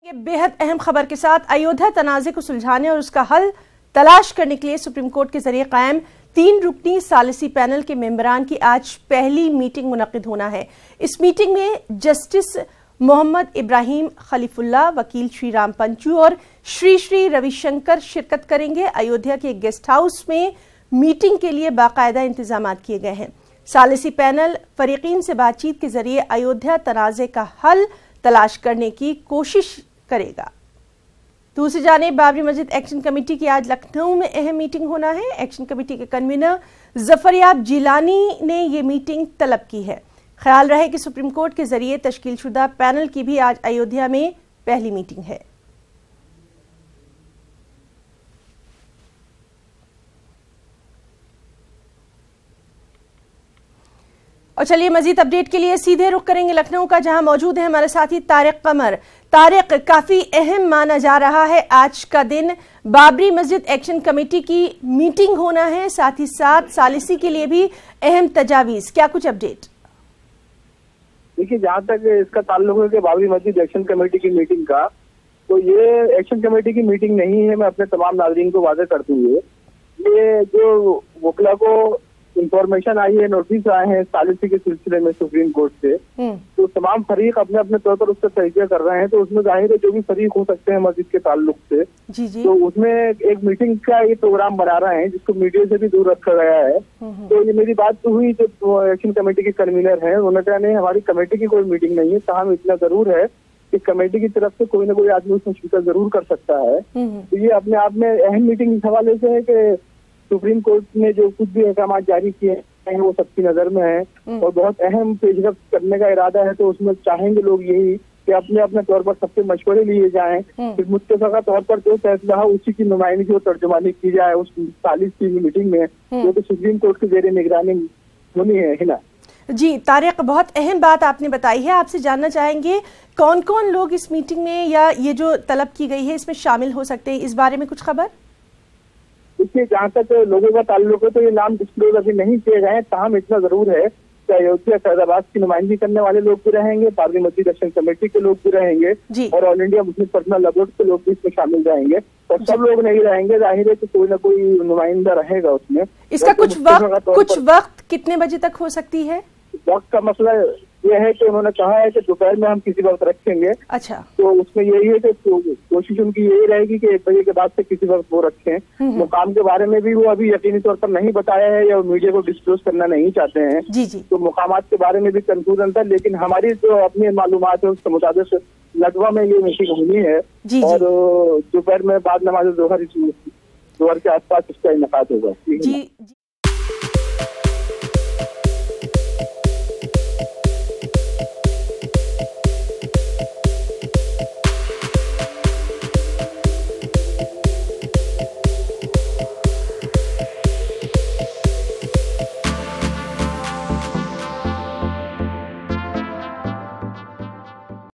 ये बेहद अहम खबर के साथ अयोध्या तनाज़े को सुलझाने और उसका हल तलाश करने के लिए सुप्रीम कोर्ट के जरिए कायम 3 रुकनी सालिसी पैनल के मेंबरान की आज पहली मीटिंग मुनक्किद होना है। इस मीटिंग में जस्टिस मोहम्मद इब्राहिम खलीफुल्लाह, वकील श्री राम पंचू और श्री रविशंकर शिरकत करेंगे। अयोध्या के गेस्ट हाउस में मीटिंग के लिए बाकायदा इंतजाम किए गए हैं। सालिसी पैनल फरीकीन से बातचीत के जरिए अयोध्या तनाज़े का हल तलाश करने की कोशिश करेगा। दूसरी जानिब बाबरी मस्जिद एक्शन कमेटी की आज लखनऊ में अहम मीटिंग होना है। एक्शन कमेटी के कन्वीनर जफरयाब जिलानी ने ये मीटिंग तलब की है। ख्याल रहे कि सुप्रीम कोर्ट के जरिए तश्कीलशुदा पैनल की भी आज अयोध्या में पहली मीटिंग है। और चलिए मजीद अपडेट के लिए सीधे रुख करेंगे लखनऊ का, जहां मौजूद है हमारे साथी तारिक कमर। तारिक, काफी अहम माना जा रहा है आज का दिन, बाबरी मस्जिद एक्शन कमेटी की मीटिंग होना है, साथ ही साथ सालिसी के लिए भी अहम तजावीज, क्या कुछ अपडेट? देखिए, जहाँ तक इसका ताल्लुक है कि बाबरी मस्जिद एक्शन कमेटी की मीटिंग का, तो ये एक्शन कमेटी की मीटिंग नहीं है। मैं अपने तमाम नाज़रीन को वाज़ेह करते हुए, ये जो वकला को इंफॉर्मेशन आई है, नोटिस आए हैं सालिसी के सिलसिले में सुप्रीम कोर्ट से, तो तमाम फरीक अपने अपने तौर पर उसका तजिया कर रहे हैं। तो उसमें जाहिर है जो भी फरीक हो सकते हैं मस्जिद के ताल्लुक से, तो उसमें एक मीटिंग का ये प्रोग्राम बना रहे हैं जिसको मीडिया से भी दूर रखा गया है। तो ये मेरी बात तो हुई जो एक्शन कमेटी के कन्वीनर हैं, उन्होंने कहा नहीं, हमारी कमेटी की कोई मीटिंग नहीं है। ताहम इतना जरूर है कि कमेटी की तरफ से कोई ना कोई आदमी उसमें शिरकत जरूर कर सकता है। तो ये अपने आप में अहम मीटिंग इस हवाले से है कि सुप्रीम कोर्ट ने जो कुछ भी अहकाम जारी किए हैं वो सबकी नजर में है और बहुत अहम पेशरफ्त करने का इरादा है। तो उसमें चाहेंगे लोग यही कि अपने अपने तौर पर सबसे मशवरे लिए जाएं, फिर मुत्तफ़क़ा तौर पर जो फैसला हो उसी की नुमाइंदगी और तर्जुमानी की जाए उस सालिस की मीटिंग में, जो कि सुप्रीम कोर्ट के ज़ेरे निगरानी होनी है ना। जी तारिक, बहुत अहम बात आपने बताई है। आपसे जानना चाहेंगे कौन कौन लोग इस मीटिंग में या ये जो तलब की गई है इसमें शामिल हो सकते हैं, इस बारे में कुछ खबर? इसलिए जहाँ तक लोगों का ताल्लुक है तो ये नाम डिस्क्लोज अभी नहीं किए गए हैं। ताहम इतना जरूर है कि अयोध्या फैजाबाद की नुमाइंदगी करने वाले लोग भी रहेंगे, बाबरी मस्जिद एक्शन कमेटी के लोग भी रहेंगे और all India Muslim personal law board के लोग भी इसमें शामिल रहेंगे। और सब लोग नहीं रहेंगे, जाहिर है कि कोई ना कोई नुमाइंदा रहेगा उसमें। इसका कुछ वक्त कितने बजे तक हो सकती है? वक्त का मसला यह है कि उन्होंने कहा है कि दोपहर में हम किसी वक्त रखेंगे। अच्छा, तो उसमें यही है कि कोशिश उनकी यही रहेगी कि 1 बजे के बाद से किसी वक्त वो रखें। मुकाम के बारे में भी वो अभी यकीनी तौर पर नहीं बताया है या मीडिया को डिस्क्लोज करना नहीं चाहते हैं। जी। तो मुकामात के बारे में भी कंफ्यूजन था, लेकिन हमारी जो अपनी मालूमात है उसके मुताबिक लटवा में ये मीटिंग होनी है और दोपहर में बाद नमाज जोहर के आसपास इसका इनेकाद होगा।